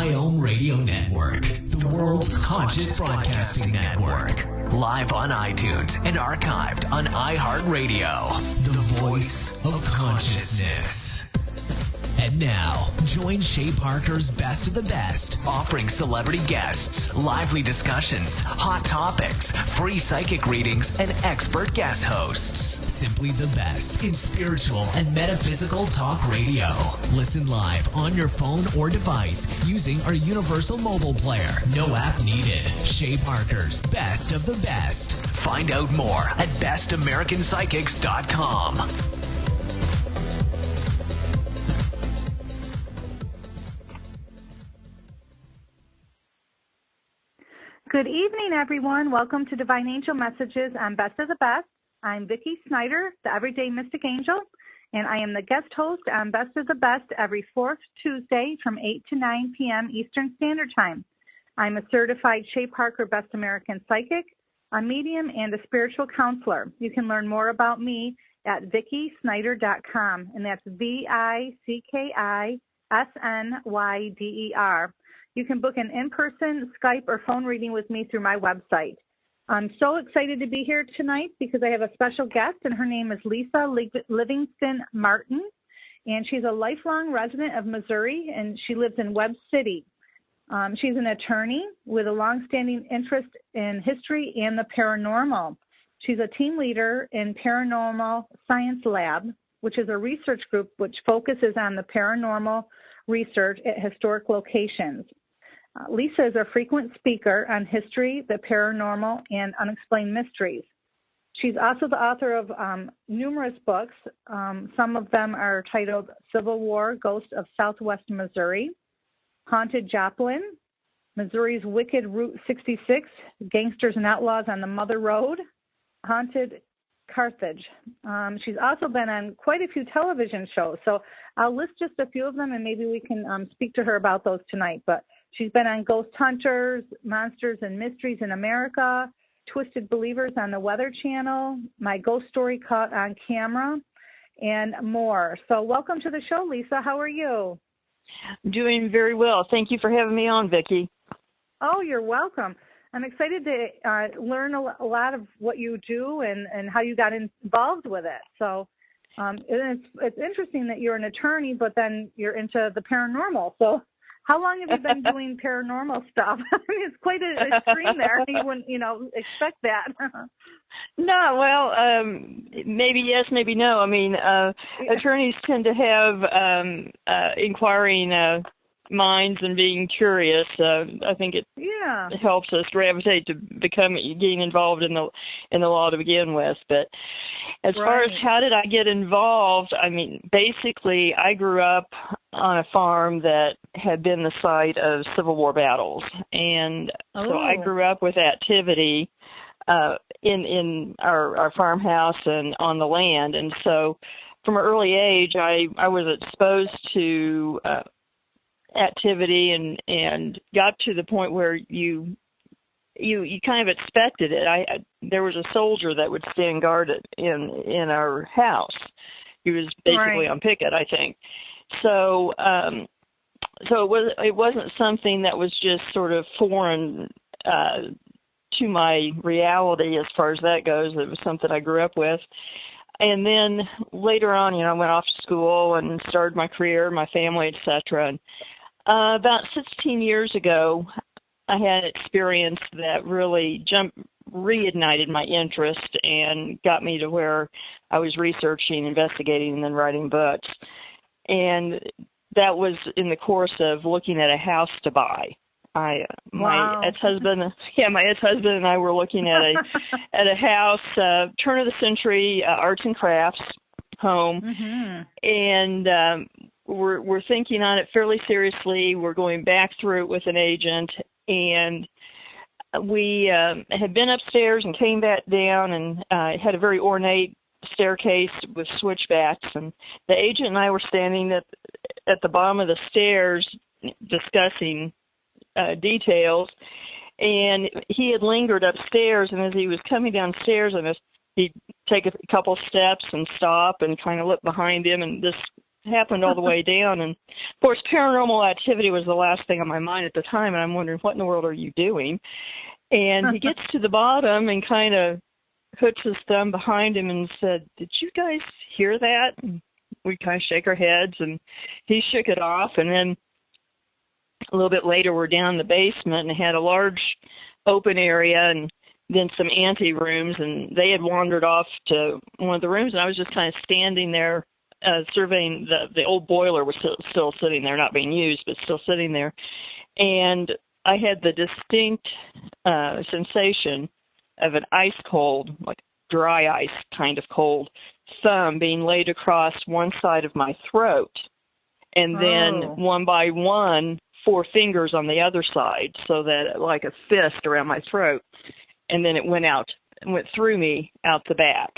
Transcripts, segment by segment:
Biome Radio Network, the world's conscious broadcasting network. Live on iTunes and archived on iHeartRadio. The voice of consciousness. And now, join Shay Parker's Best of the Best, offering celebrity guests, lively discussions, hot topics, free psychic readings, and expert guest hosts. Simply the best in spiritual and metaphysical talk radio. Listen live on your phone or device using our universal mobile player. No app needed. Shay Parker's Best of the Best. Find out more at bestamericanpsychics.com. Good evening, everyone. Welcome to Divine Angel Messages on Best of the Best. I'm Vicki Snyder, the Everyday Mystic Angel, and I am the guest host on Best of the Best every fourth Tuesday from 8 to 9 p.m. Eastern Standard Time. I'm a certified Shay Parker Best American Psychic, a medium, and a spiritual counselor. You can learn more about me at VickiSnyder.com, and that's VICKISNYDER. You can book an in-person, Skype, or phone reading with me through my website. I'm so excited to be here tonight because I have a special guest, and her name is Lisa Livingston Martin, and she's a lifelong resident of Missouri, and she lives in Webb City. She's an attorney with a longstanding interest in history and the paranormal. She's a team leader in Paranormal Science Lab, which is a research group which focuses on the paranormal research at historic locations. Lisa is a frequent speaker on history, the paranormal, and unexplained mysteries. She's also the author of numerous books. Some of them are titled Civil War, Ghost of Southwest Missouri, Haunted Joplin, Missouri's Wicked Route 66, Gangsters and Outlaws on the Mother Road, Haunted Carthage. She's also been on quite a few television shows, so I'll list just a few of them, and maybe we can speak to her about those tonight. But she's been on Ghost Hunters, Monsters and Mysteries in America, Twisted Believers on the Weather Channel, My Ghost Story Caught on Camera, and more. So welcome to the show, Lisa. How are you? I'm doing very well. Thank you for having me on, Vicki. Oh, you're welcome. I'm excited to learn a lot of what you do and how you got involved with it. So it's interesting that you're an attorney, but then you're into the paranormal. So how long have you been doing paranormal stuff? I mean, it's quite an extreme there. You wouldn't, expect that. No, well, maybe yes, maybe no. I mean, attorneys tend to have inquiring minds and being curious. I think it helps us gravitate to getting involved in the law to begin with. But as far as how did I get involved, I mean, basically I grew up on a farm that had been the site of Civil War battles, and so I grew up with activity in our farmhouse and on the land. And so from an early age I was exposed to activity and got to the point where you kind of expected it. There was a soldier that would stand guard in our house. He was basically on picket, I think. So it wasn't something that was just sort of foreign to my reality as far as that goes. It was something I grew up with. And then later on, I went off to school and started my career, my family, etc. And about 16 years ago, I had an experience that really reignited my interest and got me to where I was researching, investigating, and then writing books. And that was in the course of looking at a house to buy. My ex-husband and I were looking at a house, turn of the century, arts and crafts home, and we're thinking on it fairly seriously. We're going back through it with an agent, and we had been upstairs and came back down, and it had a very ornate staircase with switchbacks, and the agent and I were standing at the bottom of the stairs discussing details, and he had lingered upstairs, and as he was coming downstairs, he'd take a couple steps and stop and kind of look behind him, and this happened all the way down, and Of course, paranormal activity was the last thing on my mind at the time, and I'm wondering, what in the world are you doing? And he gets to the bottom and kind of puts his thumb behind him and said, "Did you guys hear that?" And we kind of shake our heads, and he shook it off. And then a little bit later, we're down in the basement and had a large open area and then some ante rooms, and they had wandered off to one of the rooms, and I was just kind of standing there surveying. The old boiler was still sitting there, not being used, but still sitting there. And I had the distinct sensation of an ice cold, like dry ice kind of cold, thumb being laid across one side of my throat, and then one by one, 4 fingers on the other side, so that like a fist around my throat, and then it went through me out the back.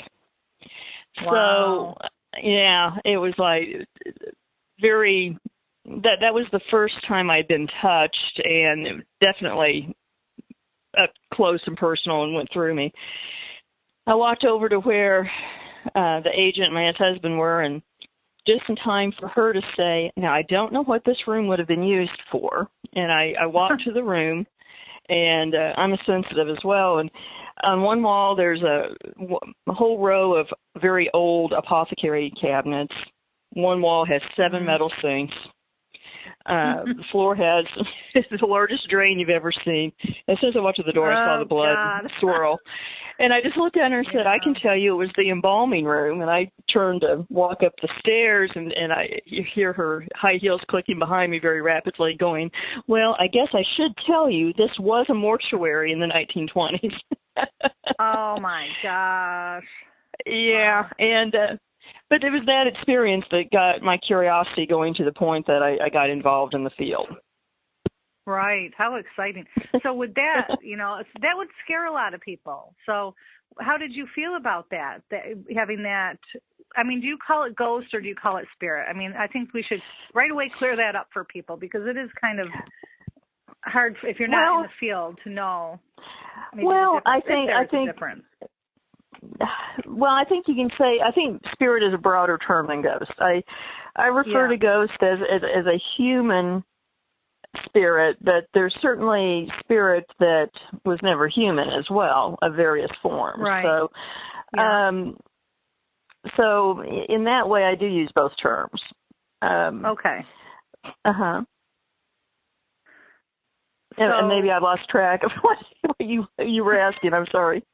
Wow. So yeah, it was like very. That was the first time I'd been touched, and it definitely up close and personal and went through me. I walked over to where the agent and my ex-husband were, and just in time for her to say, "Now, I don't know what this room would have been used for." And I walked to the room, and I'm a sensitive as well. And on one wall, there's a whole row of very old apothecary cabinets. One wall has 7 metal sinks. The floor has the largest drain you've ever seen. As soon as I walked to the door, I saw the blood swirl. And I just looked at her and said, "I can tell you it was the embalming room." And I turned to walk up the stairs, and you hear her high heels clicking behind me very rapidly going, "Well, I guess I should tell you this was a mortuary in the 1920s. Oh, my gosh. Yeah, and but it was that experience that got my curiosity going to the point that I got involved in the field. Right. How exciting. So with that, that would scare a lot of people. So how did you feel about that having that? I mean, do you call it ghost or do you call it spirit? I mean, I think we should right away clear that up for people, because it is kind of hard if you're not in the field to know. I think difference. Well, I think you can say, I think spirit is a broader term than ghost. I refer to ghost as a human spirit, but there's certainly spirit that was never human as well, of various forms. Right. So, so in that way, I do use both terms. Okay. And maybe I lost track of what you were asking. I'm sorry.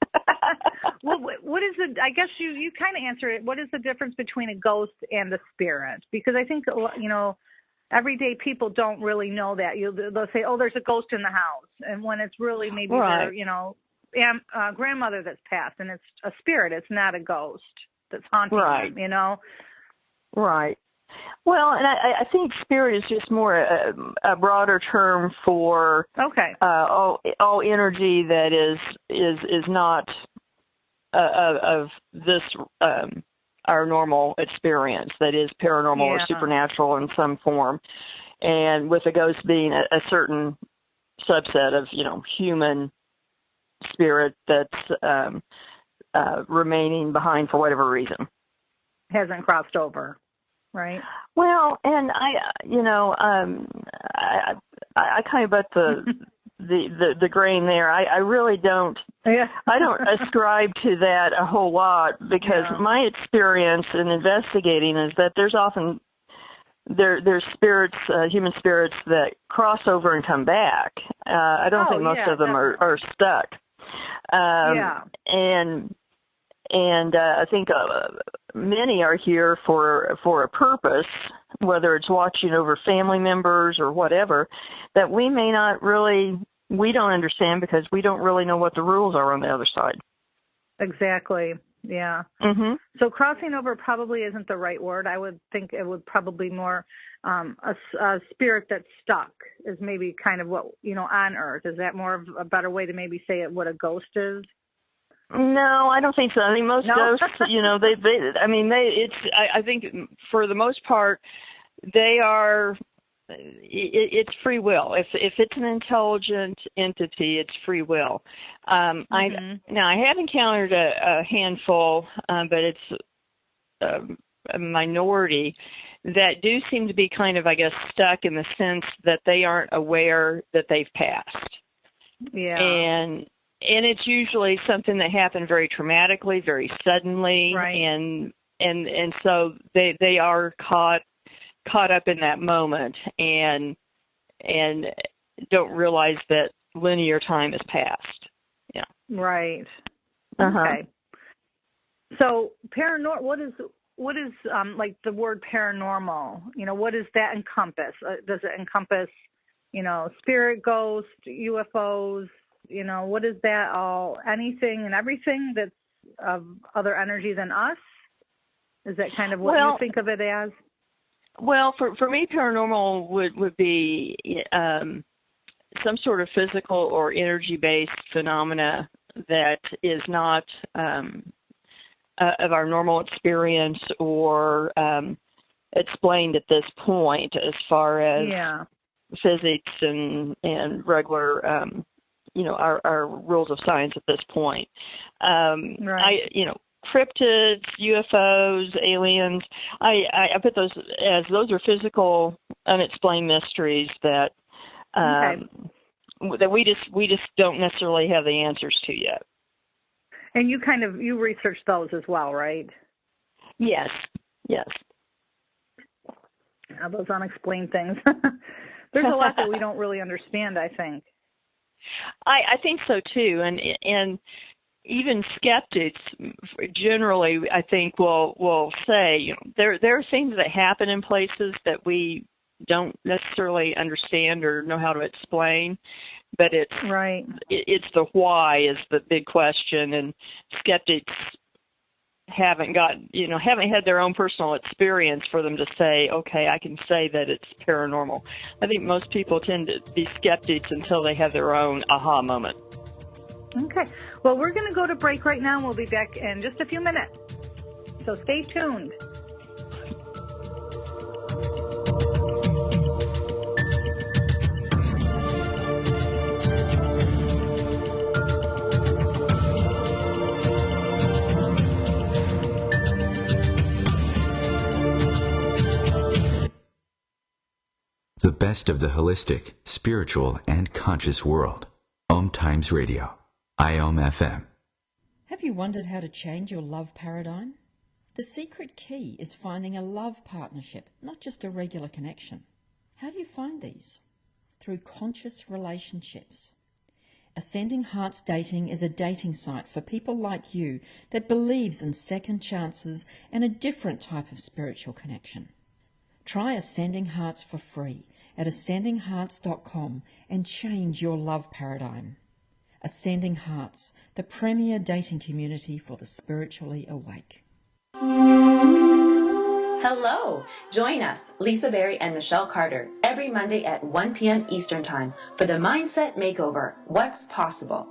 Well, what is it? I guess you kind of answered it. What is the difference between a ghost and a spirit? Because I think, everyday people don't really know that. They'll say, "Oh, there's a ghost in the house," and when it's really maybe their, grandmother that's passed, and it's a spirit. It's not a ghost that's haunting them. Right. Well, and I think spirit is just more a broader term for all energy that is not of this our normal experience, that is paranormal or supernatural in some form, and with a ghost being a certain subset of human spirit that's remaining behind for whatever reason, hasn't crossed over. Right. Well, and I kind of butt the grain there. I really don't. Yeah. I don't ascribe to that a whole lot, because my experience in investigating is that there's often there's spirits, human spirits that cross over and come back. I don't think most of them are stuck. And I think many are here for a purpose, whether it's watching over family members or whatever, that we don't understand, because we don't really know what the rules are on the other side. Exactly. Yeah. Mm-hmm. So crossing over probably isn't the right word. I would think it would probably more a spirit that's stuck is maybe kind of what, on Earth. Is that more of a better way to maybe say it, what a ghost is? No, I don't think so. I mean, most ghosts, I think for the most part, they are, it's free will. If it's an intelligent entity, it's free will. I have encountered a handful, but it's a minority that do seem to be kind of, I guess, stuck in the sense that they aren't aware that they've passed. Yeah. And it's usually something that happened very traumatically, very suddenly, right. and so they are caught up in that moment and don't realize that linear time has passed. Yeah. Right. Uh-huh. Okay. So what is like the word paranormal? What does that encompass? Does it encompass, spirit, ghost, UFOs? What is that all? Anything and everything that's of other energy than us? Is that kind of what you think of it as? Well, for me, paranormal would be some sort of physical or energy-based phenomena that is not of our normal experience or explained at this point, as far as physics and regular, our rules of science at this point. Right. Cryptids, UFOs, aliens. I put those are physical, unexplained mysteries that that we just don't necessarily have the answers to yet. And you research those as well, right? Yes. Those unexplained things. There's a lot that we don't really understand, I think. I think so too, and even skeptics generally, I think, will say, there are things that happen in places that we don't necessarily understand or know how to explain, but it's right. It's the why is the big question, and skeptics haven't had their own personal experience for them to say, okay, I can say that it's paranormal. I think most people tend to be skeptics until they have their own aha moment. Okay. Well, we're going to go to break right now, and we'll be back in just a few minutes. So stay tuned. The best of the holistic, spiritual, and conscious world. Om Times Radio. IOM FM. Have you wondered how to change your love paradigm? The secret key is finding a love partnership, not just a regular connection. How do you find these? Through conscious relationships. Ascending Hearts Dating is a dating site for people like you that believes in second chances and a different type of spiritual connection. Try Ascending Hearts for free at ascendinghearts.com and change your love paradigm. Ascending Hearts, the premier dating community for the spiritually awake. Hello! Join us, Lisa Berry and Michelle Carter, every Monday at 1 p.m. Eastern Time for the Mindset Makeover, What's Possible.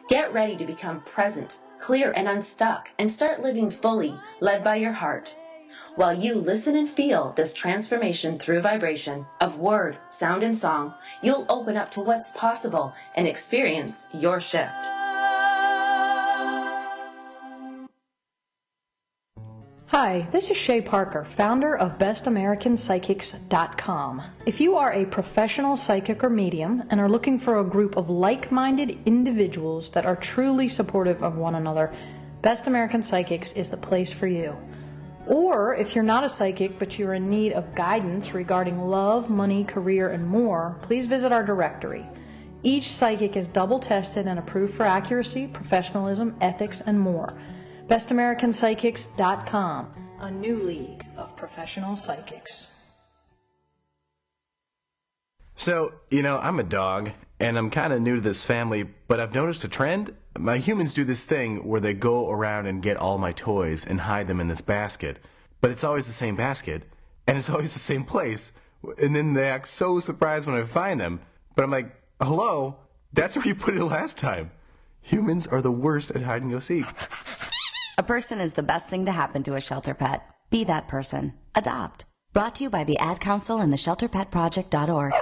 Get ready to become present, clear, and unstuck, and start living fully, led by your heart. While you listen and feel this transformation through vibration of word, sound, and song, you'll open up to what's possible and experience your shift. Hi, this is Shay Parker, founder of BestAmericanPsychics.com. If you are a professional psychic or medium and are looking for a group of like-minded individuals that are truly supportive of one another, Best American Psychics is the place for you. Or if you're not a psychic but you're in need of guidance regarding love, money, career, and more, please visit our directory. Each psychic is double tested and approved for accuracy, professionalism, ethics, and more. BestAmericanPsychics.com, a new league of professional psychics. So, I'm a dog, and I'm kind of new to this family, but I've noticed a trend. My humans do this thing where they go around and get all my toys and hide them in this basket. But it's always the same basket, and it's always the same place. And then they act so surprised when I find them. But I'm like, hello, that's where you put it last time. Humans are the worst at hide and go seek. A person is the best thing to happen to a shelter pet. Be that person. Adopt. Brought to you by the Ad Council and the ShelterPetProject.org.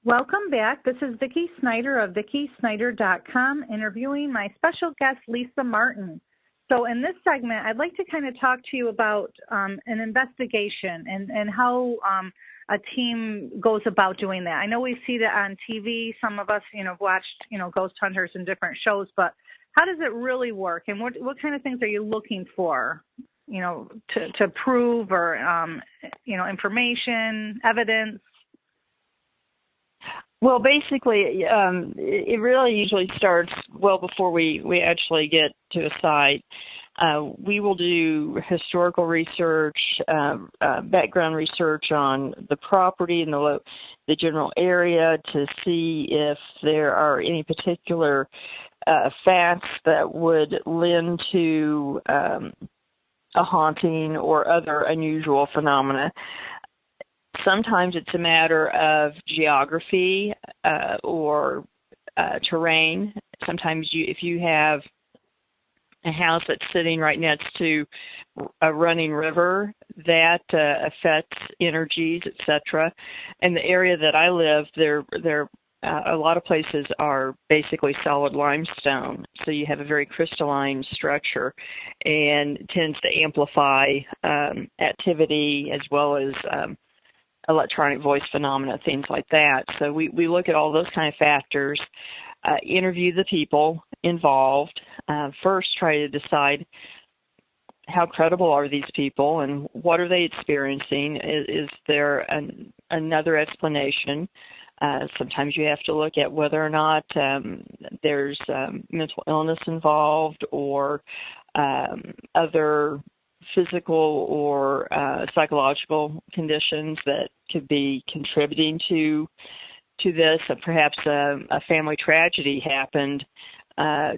Welcome back. This is Vicki Snyder of VickiSnyder.com interviewing my special guest, Lisa Martin. So in this segment, I'd like to kind of talk to you about an investigation and how a team goes about doing that. I know we see that on TV. Some of us, have watched, ghost hunters and different shows, but how does it really work? And what kind of things are you looking for, to prove or, information, evidence? Well, basically, it really usually starts well before we actually get to a site. We will do historical research, background research on the property and the general area to see if there are any particular facts that would lend to a haunting or other unusual phenomena. Sometimes it's a matter of geography or terrain. Sometimes if you have a house that's sitting right next to a running river, that affects energies, etc. In the area that I live, there a lot of places are basically solid limestone, so you have a very crystalline structure, and it tends to amplify activity as well as electronic voice phenomena, things like that. So we look at all those kind of factors, interview the people involved, first try to decide how credible are these people and what are they experiencing. Is there another explanation? Sometimes you have to look at whether or not there's mental illness involved or other physical or psychological conditions that could be contributing to this. Perhaps a family tragedy happened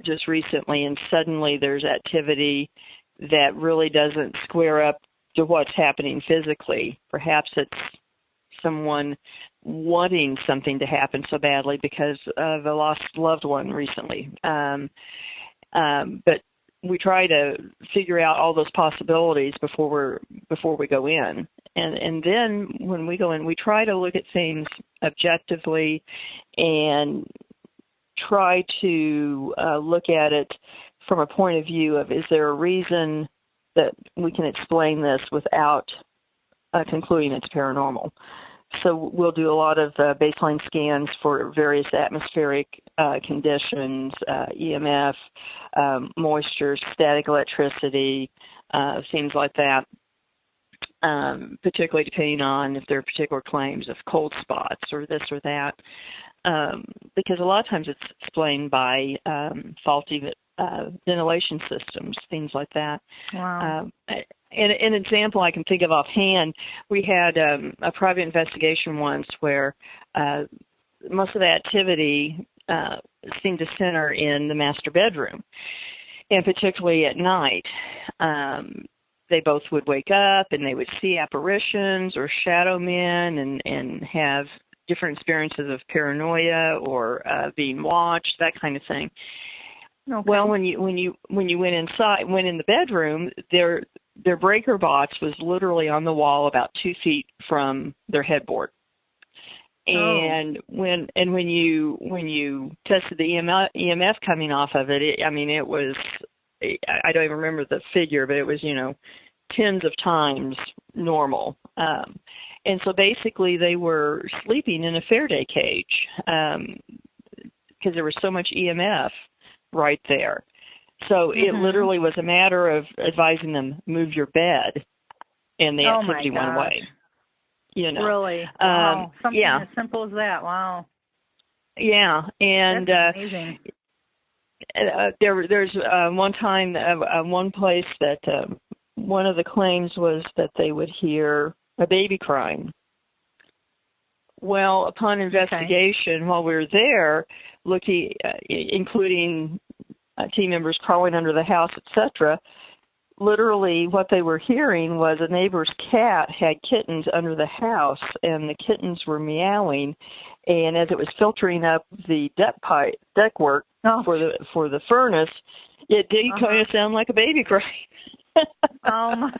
just recently, and suddenly there's activity that really doesn't square up to what's happening physically. Perhaps it's someone wanting something to happen so badly because of a lost loved one recently. But we try to figure out all those possibilities before we go in, and then when we go in, we try to look at things objectively and try to look at it from a point of view of, is there a reason that we can explain this without concluding it's paranormal? So we'll do a lot of baseline scans for various atmospheric conditions, EMF, moisture, static electricity, things like that, particularly depending on if there are particular claims of cold spots or this or that, because a lot of times it's explained by faulty ventilation systems, things like that. Wow. And an example I can think of offhand, we had a private investigation once where most of the activity seemed to center in the master bedroom, and particularly at night. They both would wake up and they would see apparitions or shadow men and have different experiences of paranoia or being watched, that kind of thing. Okay. Well, when you went in the bedroom, their breaker box was literally on the wall about 2 feet from their headboard. And when you tested the EMF coming off of it, it was, I don't even remember the figure, but it was, tens of times normal. And so basically they were sleeping in a Faraday cage because there was so much EMF right there. So it literally was a matter of advising them, move your bed, and the activity went away. Really? Wow. Something as simple as that. Wow. Yeah, and that's amazing. There's one time, one place that one of the claims was that they would hear a baby crying. Well, upon investigation, while we were there, looking, including team members crawling under the house, etc., literally what they were hearing was a neighbor's cat had kittens under the house, and the kittens were meowing, and as it was filtering up the ductwork for the furnace, it did kind of sound like a baby crying. Oh my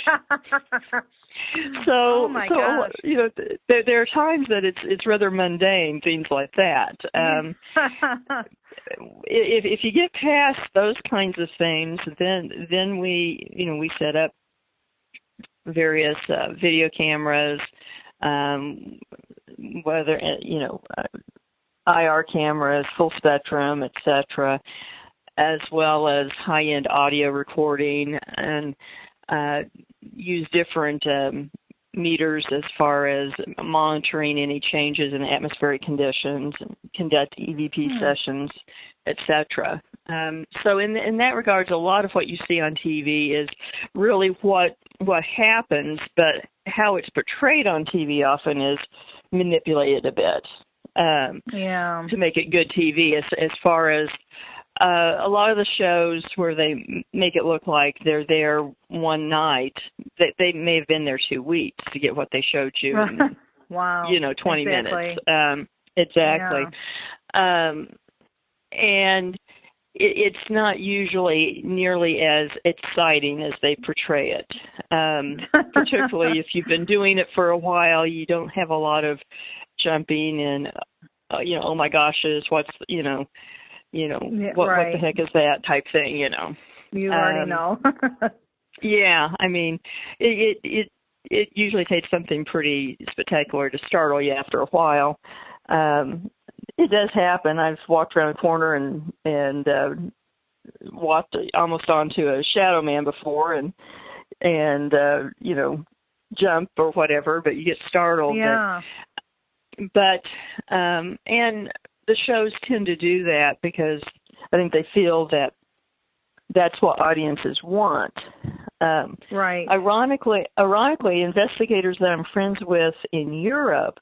gosh. So, oh my gosh. you know, there are times that it's rather mundane, things like that. If you get past those kinds of things, then we set up various video cameras, whether IR cameras, full spectrum, etc., as well as high-end audio recording, and use different meters as far as monitoring any changes in atmospheric conditions, conduct EVP sessions, etc. So in that regards, a lot of what you see on TV is really what happens, but how it's portrayed on TV often is manipulated a bit to make it good TV. As far as a lot of the shows where they make it look like they're there one night, they may have been there 2 weeks to get what they showed you in, wow. 20 exactly. minutes. Exactly. Yeah. And it's not usually nearly as exciting as they portray it. Particularly if you've been doing it for a while, you don't have a lot of jumping and, oh my gosh, what the heck is that type thing, You already know. Yeah, I mean, it usually takes something pretty spectacular to startle you after a while. It does happen. I've walked around a corner and walked almost onto a shadow man before and jump or whatever, but you get startled. Yeah. But and the shows tend to do that because I think they feel that that's what audiences want. Right. Ironically, investigators that I'm friends with in Europe,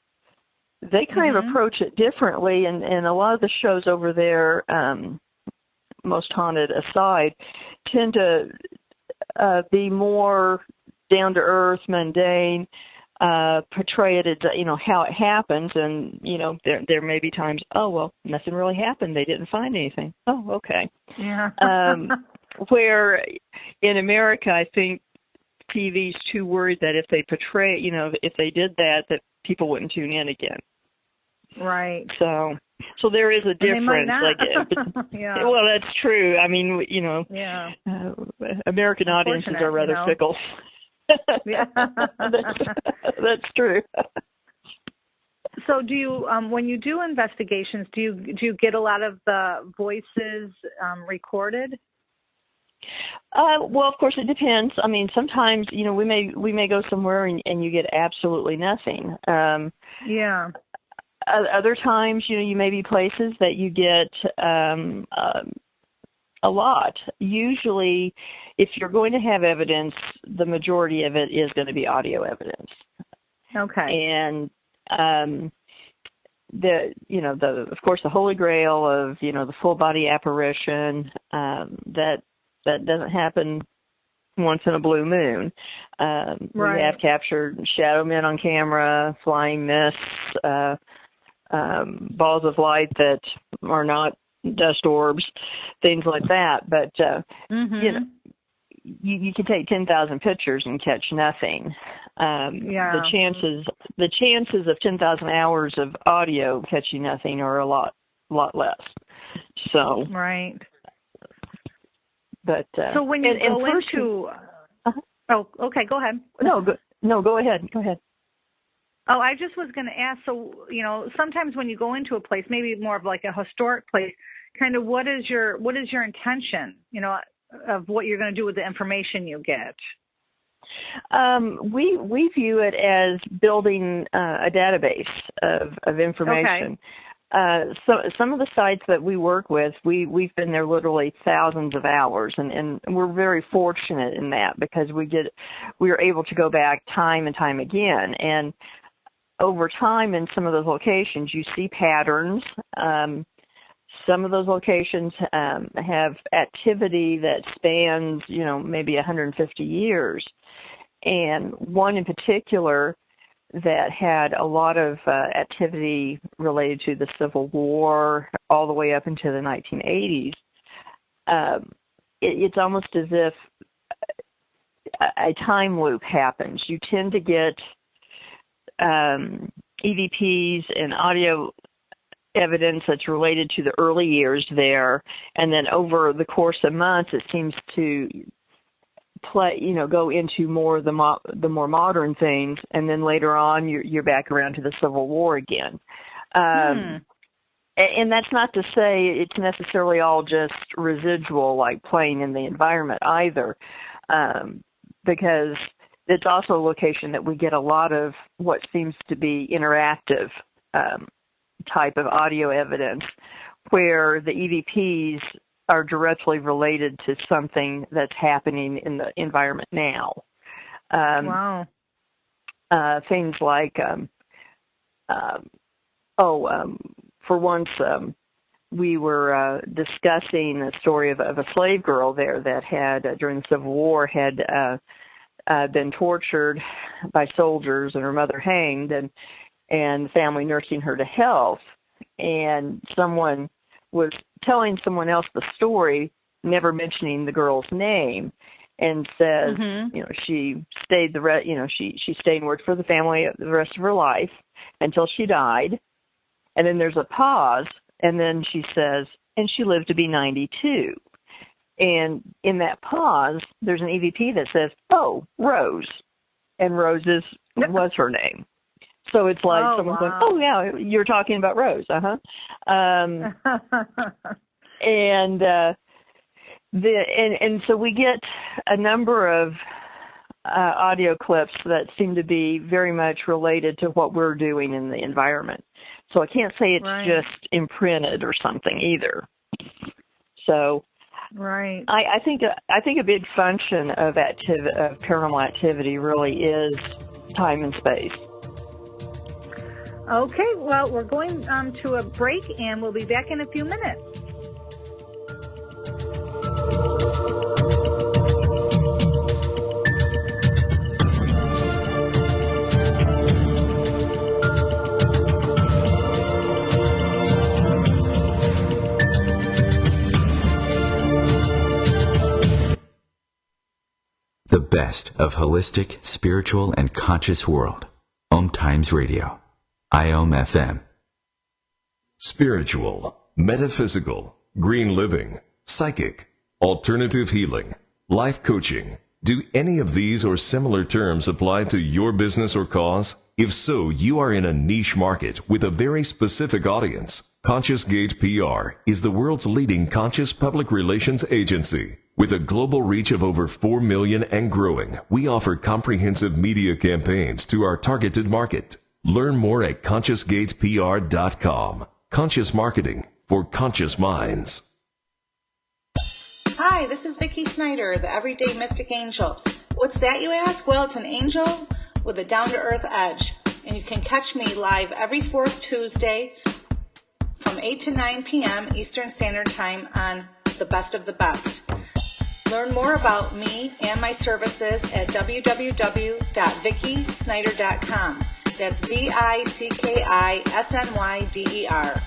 they kind of approach it differently, and a lot of the shows over there, Most Haunted aside, tend to be more down to earth, mundane, portray it as how it happens, and there may be times, oh well, nothing really happened, they didn't find anything. Oh, okay. Yeah. Where in America, I think TV's too worried that if they portray, if they did that people wouldn't tune in again. Right. So there is a difference. Yeah. Well, that's true. I mean, yeah. American audiences are rather fickle. Yeah. That's true. So do you, when you do investigations, do you get a lot of the voices recorded? Well, of course, it depends. I mean, sometimes, we may go somewhere and you get absolutely nothing. Yeah. Other times, you may be places that you get a lot. Usually, if you're going to have evidence, the majority of it is going to be audio evidence. Okay. And of course, the Holy Grail of the full body apparition that doesn't happen once in a blue moon. Right. We have captured shadow men on camera, flying mists, balls of light that are not dust orbs, things like that. But you can take 10,000 pictures and catch nothing. Yeah. The chances of 10,000 hours of audio catching nothing are a lot less. So right. But so when you go into oh, okay, go ahead. Go ahead. Go ahead. Oh, I just was going to ask, so, sometimes when you go into a place, maybe more of like a historic place, kind of what is your intention, of what you're going to do with the information you get? We view it as building a database of information. Okay. So some of the sites that we work with, we've been there literally thousands of hours, and we're very fortunate in that because we're able to go back time and time again. And over time in some of those locations, you see patterns. Some of those locations have activity that spans, maybe 150 years. And one in particular that had a lot of activity related to the Civil War all the way up into the 1980s. It's almost as if a time loop happens. You tend to get EVPs and audio evidence that's related to the early years there, and then over the course of months, it seems to go into more the more modern things, and then later on, you're back around to the Civil War again. And that's not to say it's necessarily all just residual, like playing in the environment either, because it's also a location that we get a lot of what seems to be interactive type of audio evidence, where the EVPs are directly related to something that's happening in the environment now. Wow. Things like, for once, we were discussing the story of a slave girl there that had, during the Civil War, had been tortured by soldiers and her mother hanged, and the family nursing her to health. And someone was telling someone else the story, never mentioning the girl's name, and says, she stayed she stayed and worked for the family the rest of her life until she died. And then there's a pause, and then she says, and she lived to be 92. And in that pause, there's an EVP that says, oh, Rose. And Rose was her name. So it's like someone's going, oh, yeah, you're talking about Rose. And so we get a number of audio clips that seem to be very much related to what we're doing in the environment. So I can't say it's just imprinted or something either. So I think a big function of paranormal activity really is time and space. Okay, well, we're going to a break, and we'll be back in a few minutes. The best of holistic, spiritual, and conscious world. Om Times Radio. IOM FM. Spiritual, metaphysical, green living, psychic, alternative healing, life coaching. Do any of these or similar terms apply to your business or cause? If so, you are in a niche market with a very specific audience. Conscious Gate PR is the world's leading conscious public relations agency. With a global reach of over 4 million and growing, we offer comprehensive media campaigns to our targeted market. Learn more at ConsciousGatesPR.com. Conscious marketing for conscious minds. Hi, this is Vicki Snyder, the Everyday Mystic Angel. What's that, you ask? Well, it's an angel with a down-to-earth edge. And you can catch me live every fourth Tuesday from 8 to 9 p.m. Eastern Standard Time on The Best of the Best. Learn more about me and my services at www.vickysnyder.com. That's VICKISNYDER.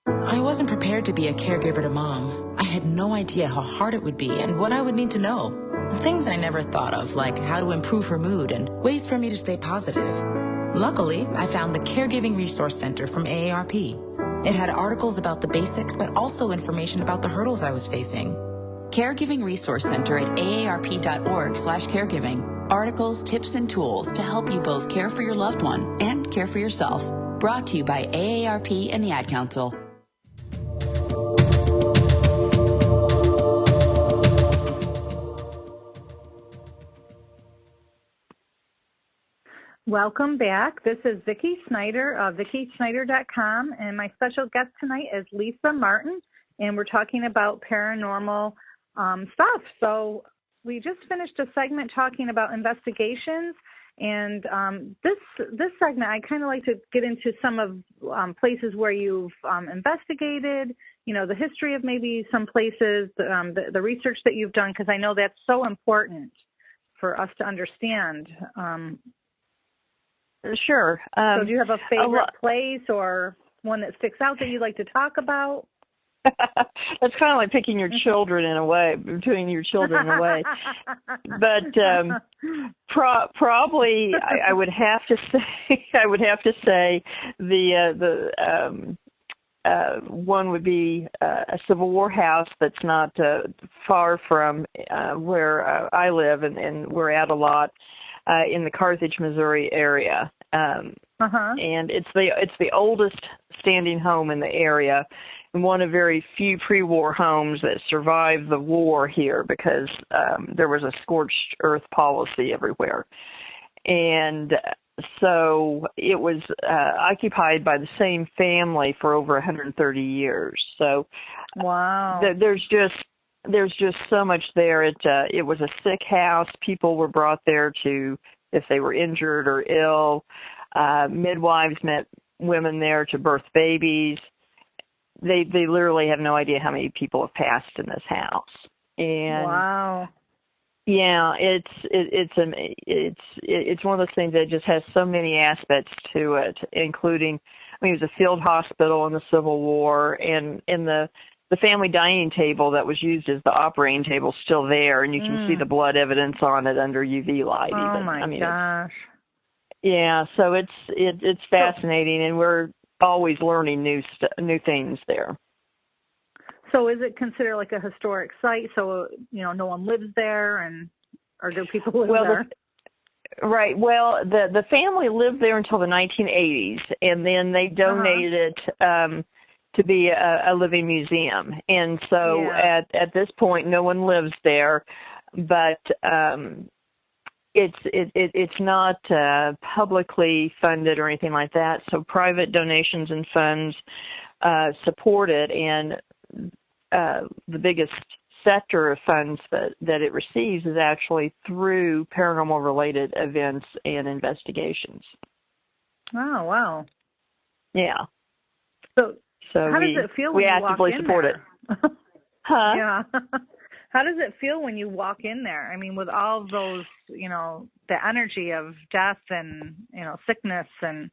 I wasn't prepared to be a caregiver to Mom. I had no idea how hard it would be and what I would need to know. Things I never thought of, like how to improve her mood and ways for me to stay positive. Luckily, I found the Caregiving Resource Center from AARP. It had articles about the basics, but also information about the hurdles I was facing. Caregiving Resource Center at aarp.org/caregiving. Articles, tips, and tools to help you both care for your loved one and care for yourself. Brought to you by AARP and the Ad Council. Welcome back. This is Vicki Snyder of VickiSnyder.com, and my special guest tonight is Lisa Martin, and we're talking about paranormal stuff. So we just finished a segment talking about investigations, and this segment I kind of like to get into some of places where you've investigated, you know, the history of maybe some places, the research that you've done, because I know that's so important for us to understand. Sure. So do you have a favorite place or one that sticks out that you'd like to talk about? That's kind of like picking your children in a way, between your children in a way. But probably I would have to say the one would be a Civil War house that's not far from where I live, and we're at a lot in the Carthage, Missouri area. And it's the oldest standing home in the area, and one of very few pre-war homes that survived the war here because there was a scorched earth policy everywhere. And so it was occupied by the same family for over 130 years. So wow, there's just so much there. It was a sick house. People were brought there if they were injured or ill. Midwives met women there to birth babies. They literally have no idea how many people have passed in this house. And wow. Yeah, it's one of those things that just has so many aspects to it, including, it was a field hospital in the Civil War, and the family dining table that was used as the operating table is still there, and you can see the blood evidence on it under UV light. Oh even. my gosh! Yeah, so it's fascinating, and we're always learning new things there. So is it considered like a historic site? So, no one lives there, or do people live there? Right. Well, the family lived there until the 1980s, and then they donated it to be a living museum. And so at this point, no one lives there, but it's not publicly funded or anything like that. So private donations and funds support it, and the biggest sector of funds that it receives is actually through paranormal related events and investigations. Oh, wow. Yeah. So how does it feel when you walk in there? We actively support it. Huh? Yeah. How does it feel when you walk in there? With all those, the energy of death and, sickness and...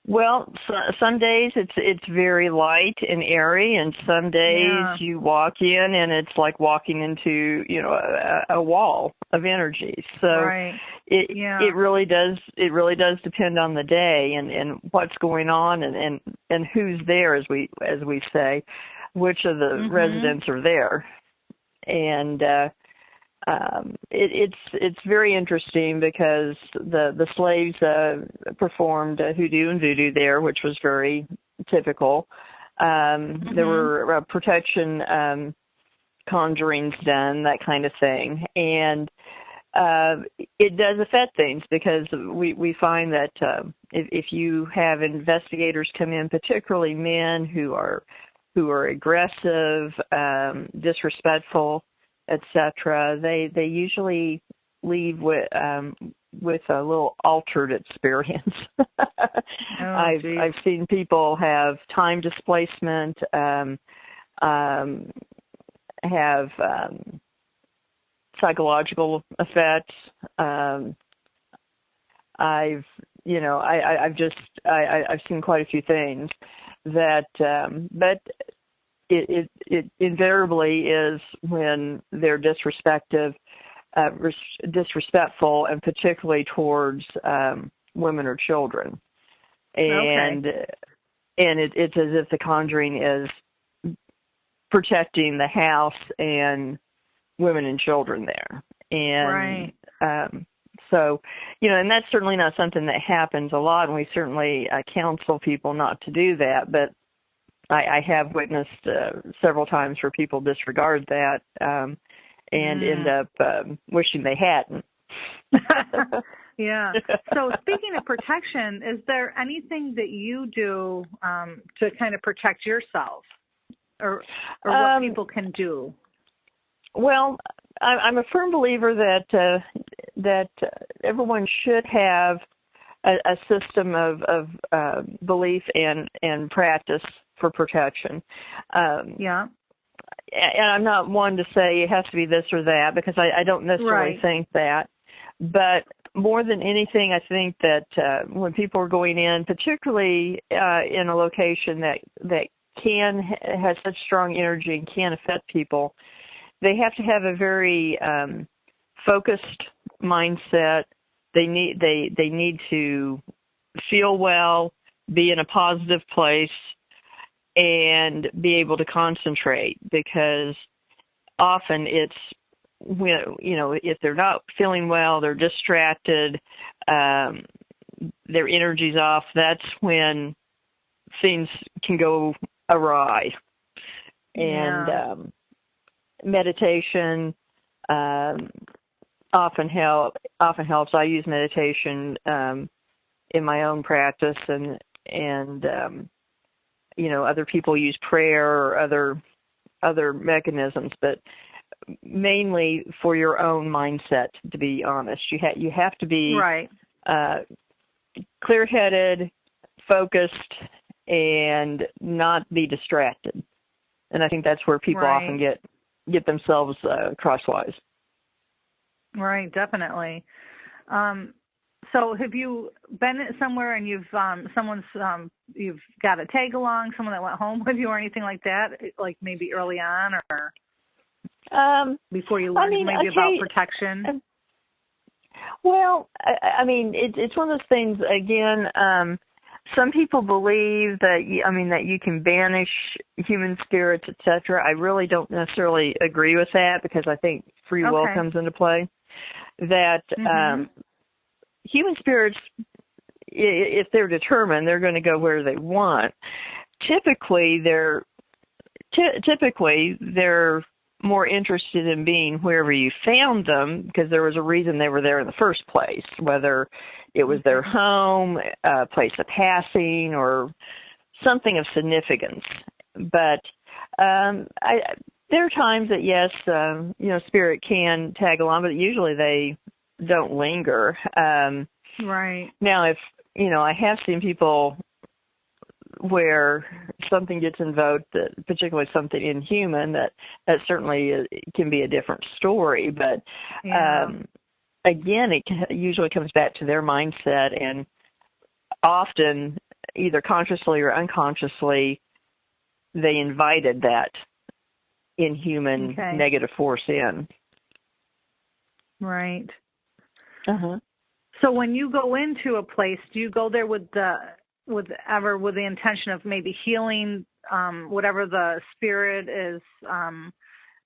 Well, some days it's very light and airy, and some days you walk in and it's like walking into a wall of energy. So it really does depend on the day and what's going on and who's there, as we say, which of the residents are there, and it's very interesting because the slaves performed hoodoo and voodoo there, which was very typical. There were protection conjurings done, that kind of thing, and it does affect things because we find that if you have investigators come in, particularly men who are aggressive, disrespectful, etc., they usually leave with a little altered experience. I've seen people have time displacement, have psychological effects. I've seen quite a few things that, but it invariably is when they're disrespectful, and particularly towards women or children, and it's as if the conjuring is protecting the house and women and children there, and so and that's certainly not something that happens a lot, and we certainly counsel people not to do that, but I have witnessed several times where people disregard that and end up wishing they hadn't. Yeah. So speaking of protection, is there anything that you do to kind of protect yourself, or what people can do? Well, I'm a firm believer that everyone should have a system of belief and practice for protection. And I'm not one to say it has to be this or that, because I don't necessarily think that. But more than anything, I think that when people are going in, particularly in a location that has such strong energy and can affect people, they have to have a very focused mindset. They need to feel well, be in a positive place, and be able to concentrate, because often it's when, if they're not feeling well, they're distracted, their energy's off, that's when things can go awry. Yeah. And meditation often helps. I use meditation in my own practice, and other people use prayer or other mechanisms, but mainly for your own mindset, to be honest. You have to be right. Clear-headed, focused, and not be distracted. And I think that's where people often get themselves crosswise. Right, definitely. So have you been somewhere and you've you've got a tag along, someone that went home with you or anything like that, like maybe early on or before you learned about protection? Well, I mean, it's one of those things, again, some people believe that you can banish human spirits, etc. I really don't necessarily agree with that, because I think free will comes into play. That human spirits, if they're determined, they're going to go where they want. Typically, they're more interested in being wherever you found them, because there was a reason they were there in the first place, whether it was their home, a place of passing, or something of significance. But there are times that, yes, spirit can tag along, but usually they don't linger. Right. Now, if, I have seen people where something gets invoked, particularly something inhuman, that certainly can be a different story. But again, it usually comes back to their mindset, and often, either consciously or unconsciously, they invited that inhuman negative force in. Right. Uh-huh. So when you go into a place, do you go there with the intention of maybe healing whatever the spirit is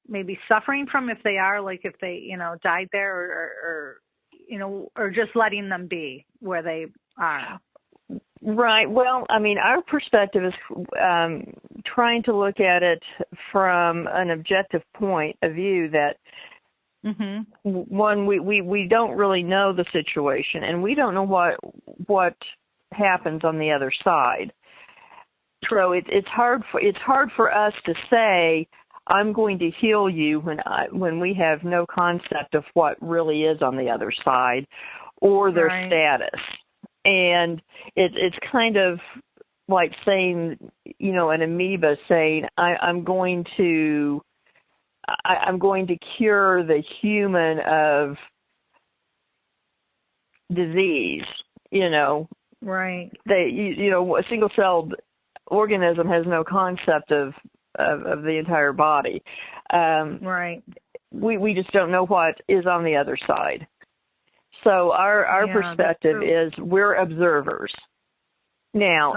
maybe suffering from, if they are, like if they died there, or just letting them be where they are? Right. Well, I mean, our perspective is trying to look at it from an objective point of view, that one, we don't really know the situation, and we don't know what happens on the other side. So it's hard for us to say, I'm going to heal you, when we have no concept of what really is on the other side or their status. And it's kind of like saying, an amoeba saying, I'm going to cure the human of disease. Right. A single-celled organism has no concept of the entire body. Right. We just don't know what is on the other side. So our perspective is we're observers. Now,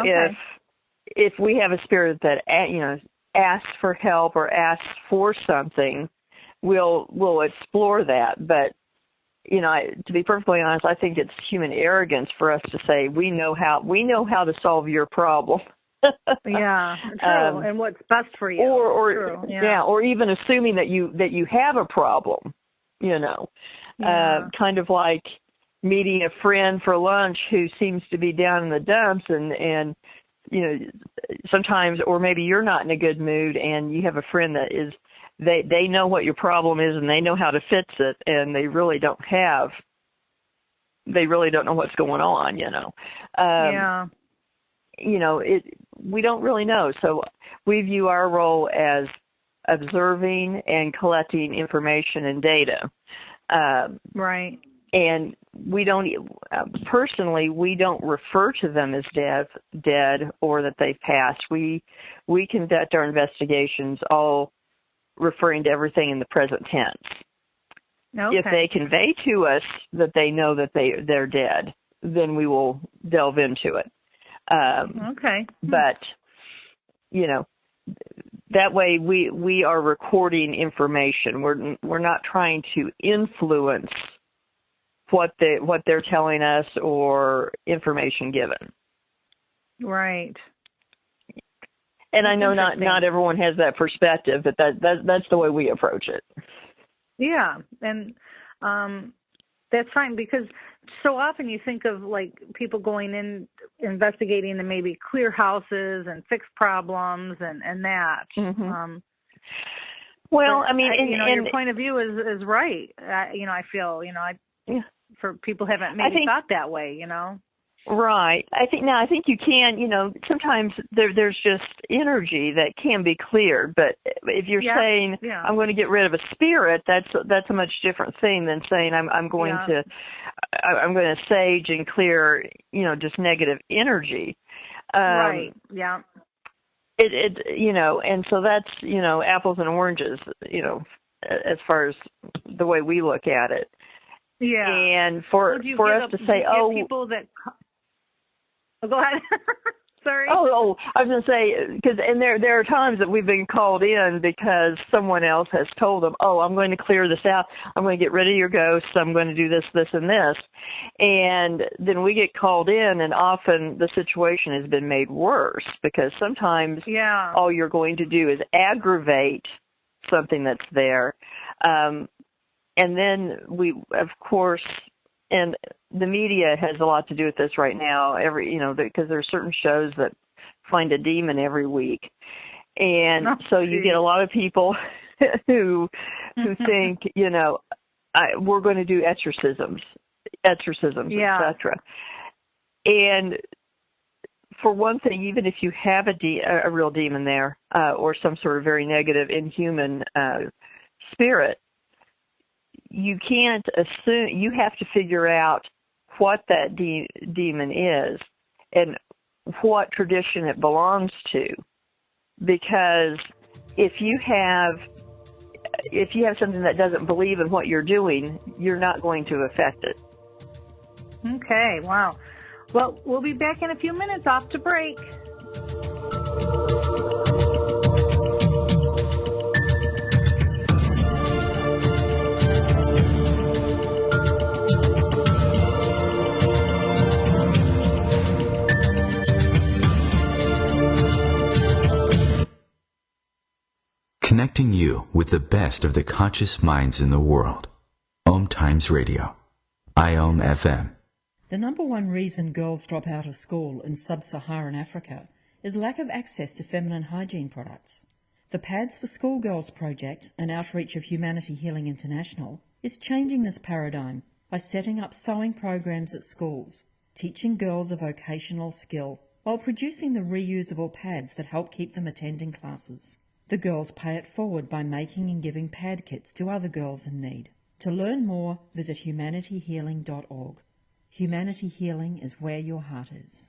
if we have a spirit that asks for help or asks for something, we'll explore that. But to be perfectly honest, I think it's human arrogance for us to say we know how to solve your problem. Yeah, true. And what's best for you. Or even assuming that you have a problem. Kind of like meeting a friend for lunch who seems to be down in the dumps, and sometimes, or maybe you're not in a good mood, and you have a friend that is. They know what your problem is, and they know how to fix it, and they really don't know what's going on, we don't really know. So we view our role as observing and collecting information and data. Right. And we don't, personally, we don't refer to them as dead or that they've passed. We conduct our investigations all referring to everything in the present tense. Okay. If they convey to us that they know that they're dead, then we will delve into it. Okay. But, that way we are recording information. We're not trying to influence what they're telling us or information given. Right. And I know not everyone has that perspective, but that's the way we approach it. Yeah, and that's fine, because so often you think of like people going in, investigating to maybe clear houses and fix problems and that. Mm-hmm. Well, I mean, your point of view is right. I feel, for people who haven't maybe thought that way, Right. I think you can, sometimes there's just energy that can be cleared, but if you're saying I'm going to get rid of a spirit, that's a much different thing than saying I'm going to sage and clear, just negative energy. Right. Yeah. And so that's, apples and oranges, as far as the way we look at it. Yeah. And for us to say, people that go ahead. Sorry. Oh, I was going to say, because there are times that we've been called in because someone else has told them, I'm going to clear this out. I'm going to get rid of your ghosts. I'm going to do this, this, and this. And then we get called in, and often the situation has been made worse because sometimes all you're going to do is aggravate something that's there. And then we, of course, and the media has a lot to do with this right now, because there are certain shows that find a demon every week. And so you get a lot of people who think, we're going to do exorcisms, etc. And for one thing, even if you have a real demon there, or some sort of very negative, inhuman spirit, you can't assume. You have to figure out what that demon is and what tradition it belongs to, because if you have something that doesn't believe in what you're doing, you're not going to affect it. Okay, wow. Well, we'll be back in a few minutes. Off to break. Connecting you with the best of the conscious minds in the world. Om Times Radio. IOM FM. The number one reason girls drop out of school in sub-Saharan Africa is lack of access to feminine hygiene products. The Pads for Schoolgirls project, an outreach of Humanity Healing International, is changing this paradigm by setting up sewing programs at schools, teaching girls a vocational skill, while producing the reusable pads that help keep them attending classes. The girls pay it forward by making and giving pad kits to other girls in need. To learn more, visit humanityhealing.org. Humanity Healing is where your heart is.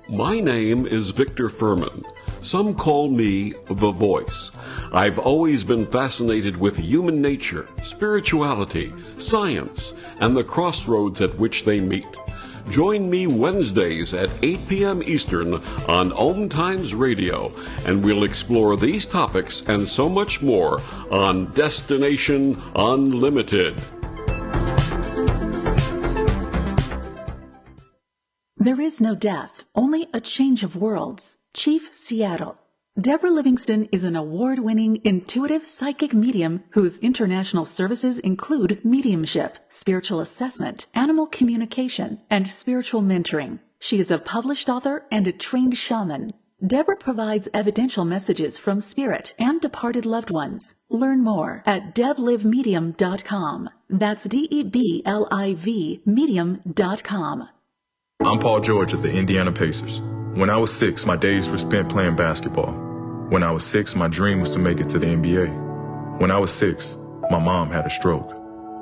My name is Victor Furman. Some call me The Voice. I've always been fascinated with human nature, spirituality, science, and the crossroads at which they meet. Join me Wednesdays at 8 p.m. Eastern on Om Times Radio, and we'll explore these topics and so much more on Destination Unlimited. There is no death, only a change of worlds. Chief Seattle. Deborah Livingston is an award-winning intuitive psychic medium whose international services include mediumship, spiritual assessment, animal communication, and spiritual mentoring. She is a published author and a trained shaman. Deborah provides evidential messages from spirit and departed loved ones. Learn more at deblivemedium.com. That's DEBLIV medium.com. I'm Paul George of the Indiana Pacers. When I was 6, my days were spent playing basketball. When I was 6, my dream was to make it to the NBA. When I was 6, my mom had a stroke.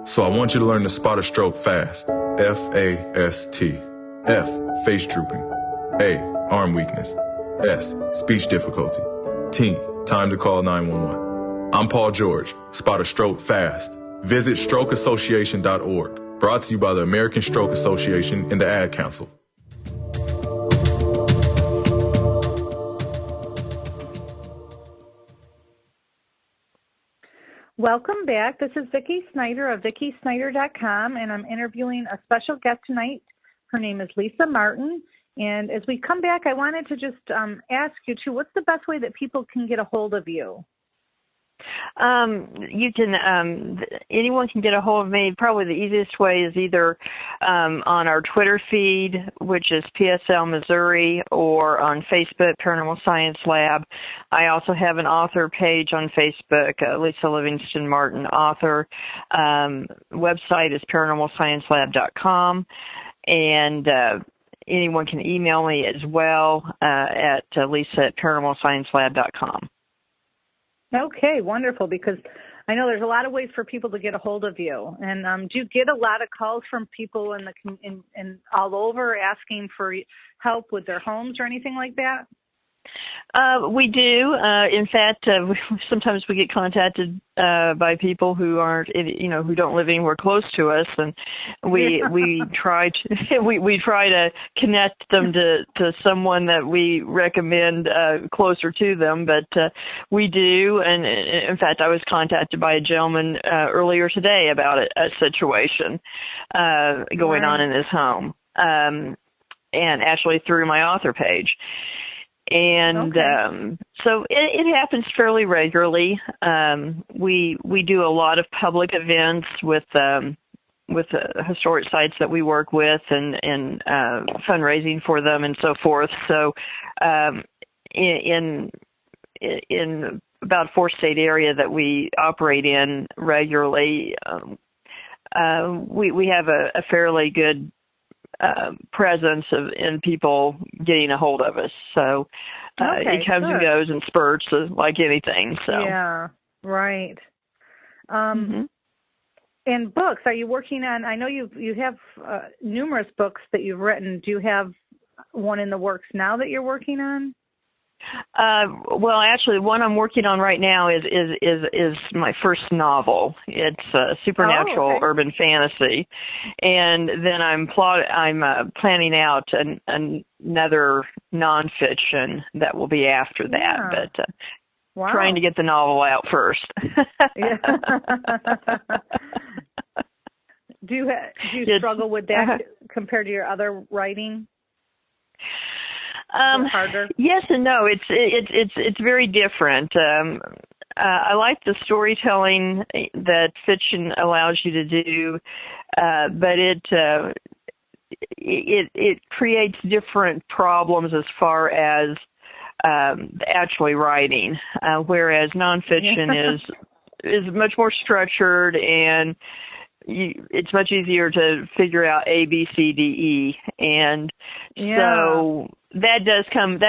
So I want you to learn to spot a stroke fast. F-A-S-T. F, face drooping. A, arm weakness. S, speech difficulty. T, time to call 911. I'm Paul George. Spot a stroke fast. Visit strokeassociation.org. Brought to you by the American Stroke Association and the Ad Council. Welcome back. This is Vicki Snyder of VickiSnyder.com, and I'm interviewing a special guest tonight. Her name is Lisa Martin. And as we come back, I wanted to just ask you, too, what's the best way that people can get a hold of you? You can, anyone can get a hold of me. Probably the easiest way is either on our Twitter feed, which is PSL Missouri, or on Facebook, Paranormal Science Lab. I also have an author page on Facebook, Lisa Livingston Martin, author. Website is paranormalsciencelab.com, and anyone can email me as well at lisa@paranormalsciencelab.com. Okay, wonderful, because I know there's a lot of ways for people to get a hold of you. And do you get a lot of calls from people in all over asking for help with their homes or anything like that? We do. In fact, sometimes we get contacted by people who aren't, who don't live anywhere close to us, and we try to connect them to someone that we recommend closer to them. But we do, and in fact, I was contacted by a gentleman earlier today about a situation going on in his home, and actually through my author page. And so it happens fairly regularly. We do a lot of public events with historic sites that we work with, and fundraising for them and so forth. So in about a 4-state area that we operate in regularly, we have a fairly good presence in people getting a hold of us. So it comes and goes in spurts like anything. So yeah, right. And books, are you working on? I know you have numerous books that you've written. Do you have one in the works now that you're working on? Well, actually, one I'm working on right now is my first novel. It's supernatural urban fantasy, and then I'm planning out another nonfiction that will be after that. But trying to get the novel out first. Do you struggle with that compared to your other writing? Yes and no. It's very different. I like the storytelling that fiction allows you to do, but it creates different problems as far as actually writing. Whereas nonfiction is much more structured, and it's much easier to figure out A, B, C, D, E, and so that comes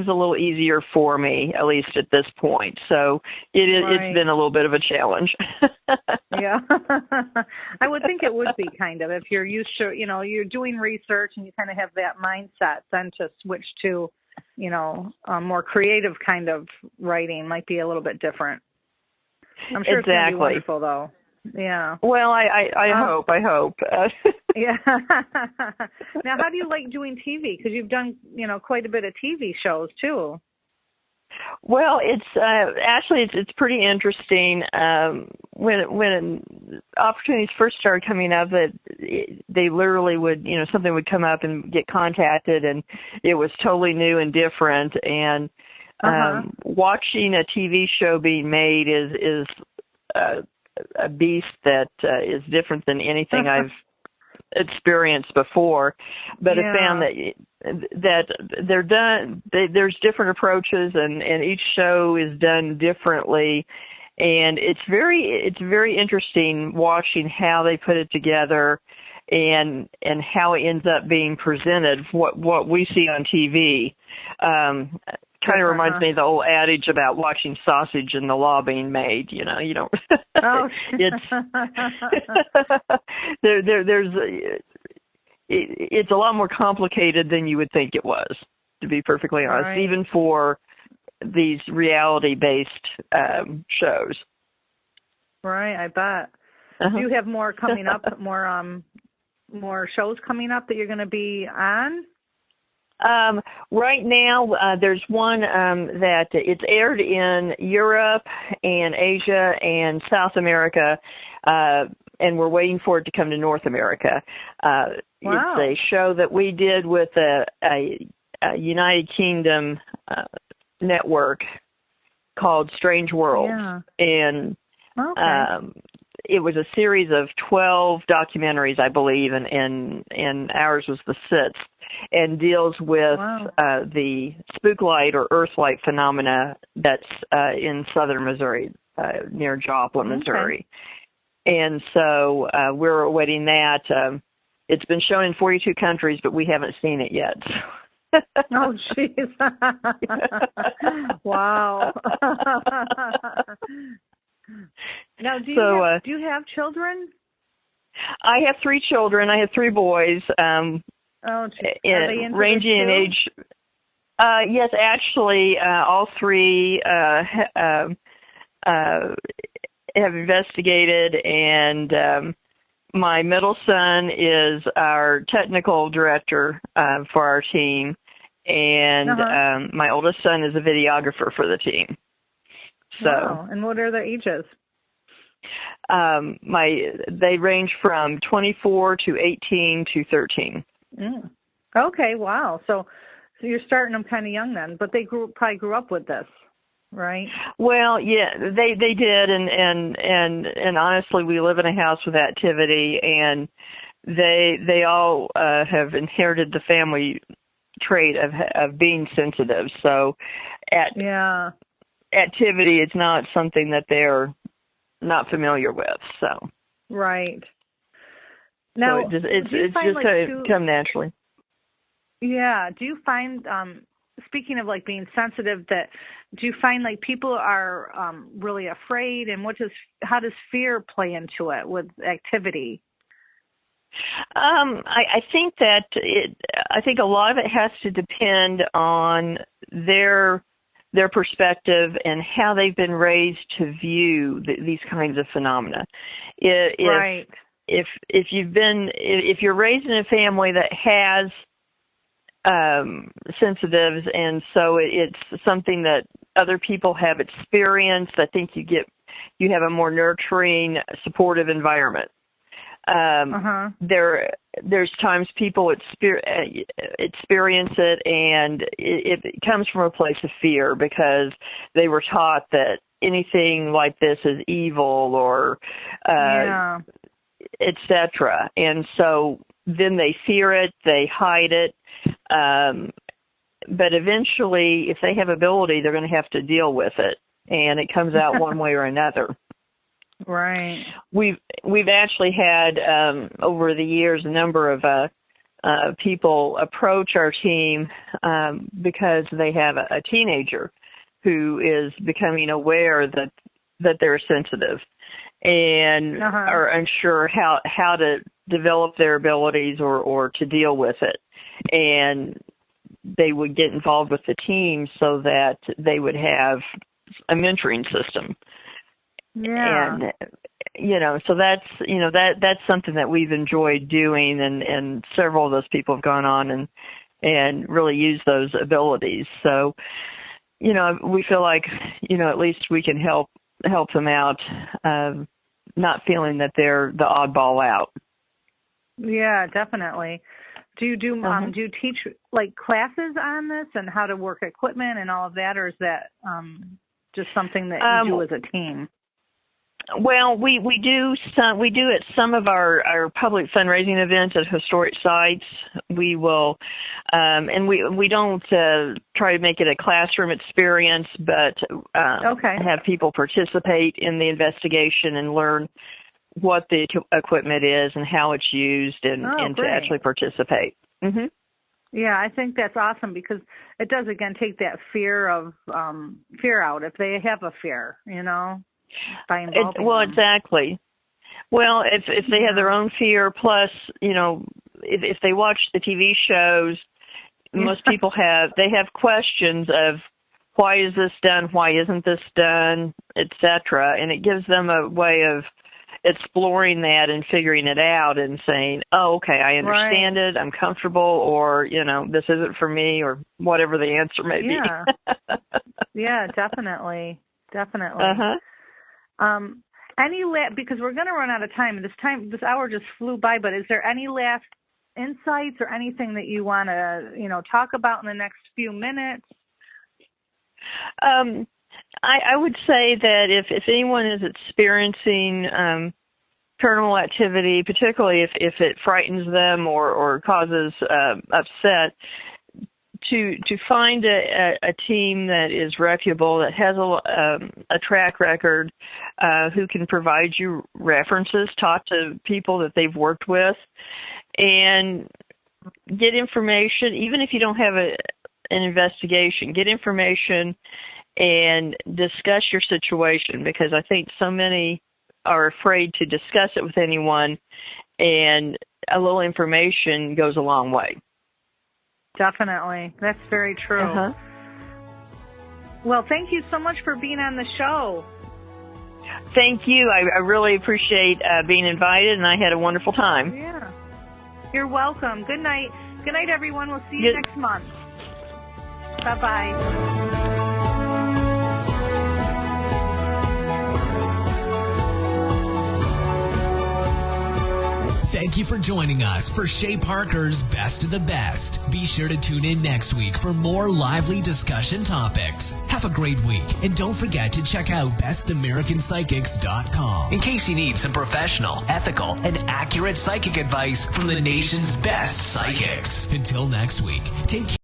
a little easier for me, at least at this point. So it's been a little bit of a challenge. Yeah, I would think it would be kind of, if you're used to, you're doing research and you kind of have that mindset, then to switch to, a more creative kind of writing might be a little bit different. I'm sure it's going to be wonderful, though. Yeah. Well, I hope. Yeah. Now, how do you like doing TV? Because you've done, quite a bit of TV shows too. Well, it's pretty interesting. When opportunities first started coming up, that they literally would, something would come up and get contacted, and it was totally new and different. And watching a TV show being made is a beast that is different than anything I've experienced before. But I found that they're done. There's different approaches, and each show is done differently. And it's very interesting watching how they put it together, and how it ends up being presented. What we see on TV. kind of reminds me of the old adage about watching sausage and the law being made. You know, you don't. Oh. It's a lot more complicated than you would think it was, to be perfectly honest, right. even for these reality-based shows. Right, I bet. Do you have more coming up? More shows coming up that you're going to be on? Right now, there's one that it's aired in Europe and Asia and South America, and we're waiting for it to come to North America. Wow. It's a show that we did with a United Kingdom network called Strange Worlds. Yeah. And okay. It was a series of 12 documentaries, I believe, and ours was the 6th, and deals with the spook light or earth light phenomena that's in southern Missouri, near Joplin, Missouri. And so we're awaiting that. It's been shown in 42 countries, but we haven't seen it yet. Oh, jeez. Wow. Now, do you have children? I have 3 children. I have 3 boys. Are they into ranging in age. Yes, actually, all 3 have investigated, and my middle son is our technical director for our team, and my oldest son is a videographer for the team. So, wow. And what are their ages? They range from 24 to 18 to 13. Mm. Okay, wow. So you're starting them kind of young then, but they probably grew up with this, right? Well, yeah, they did, and honestly, we live in a house with activity, and they all have inherited the family trait of being sensitive. So, activity is not something that they're not familiar with. So, right. Now, so it's just come naturally. Yeah. Do you find, speaking of like being sensitive, do you find like people are really afraid, and how does fear play into it with activity? I think that I think a lot of it has to depend on their perspective and how they've been raised to view these kinds of phenomena. Right. If you're raised in a family that has sensitives, and so it's something that other people have experienced, I think you have a more nurturing, supportive environment. There's times people experience it, and it comes from a place of fear because they were taught that anything like this is evil or etc. And so then they fear it, they hide it, but eventually, if they have ability, they're going to have to deal with it, and it comes out one way or another. Right. We've actually had over the years a number of people approach our team because they have a teenager who is becoming aware that they're sensitive and are unsure how to develop their abilities or to deal with it, and they would get involved with the team so that they would have a mentoring system. Yeah. And, so that's something that we've enjoyed doing, and several of those people have gone on and really used those abilities. So, we feel like, at least we can help them out, not feeling that they're the oddball out. Yeah, definitely. Do you teach like classes on this and how to work equipment and all of that, or is that just something that you do as a team? Well, we do at some of our public fundraising events at historic sites. We will, and we don't try to make it a classroom experience, but have people participate in the investigation and learn what the equipment is and how it's used, and to actually participate. Mm-hmm. Yeah, I think that's awesome because it does, again, take that fear out if they have a fear, by involving them. Exactly. Well, if they have their own fear, plus, if they watch the TV shows, most people have questions of why is this done, why isn't this done, etc. And it gives them a way of exploring that and figuring it out and saying, oh, okay, I understand it, I'm comfortable, or, this isn't for me, or whatever the answer may be. Yeah, definitely. Uh-huh. Because we're going to run out of time. This hour just flew by, but is there any last insights or anything that you want to, talk about in the next few minutes? I would say that if anyone is experiencing paranormal activity, particularly if it frightens them or causes upset, to find a team that is reputable, that has a track record, who can provide you references, talk to people that they've worked with, and get information, even if you don't have an investigation, get information and discuss your situation, because I think so many are afraid to discuss it with anyone, and a little information goes a long way. Definitely. That's very true. Uh-huh. Well, thank you so much for being on the show. Thank you. I really appreciate being invited, and I had a wonderful time. Yeah. You're welcome. Good night. Good night, everyone. We'll see you next month. Bye-bye. Thank you for joining us for Shay Parker's Best of the Best. Be sure to tune in next week for more lively discussion topics. Have a great week, and don't forget to check out bestamericanpsychics.com in case you need some professional, ethical, and accurate psychic advice from the nation's best psychics. Until next week, take care.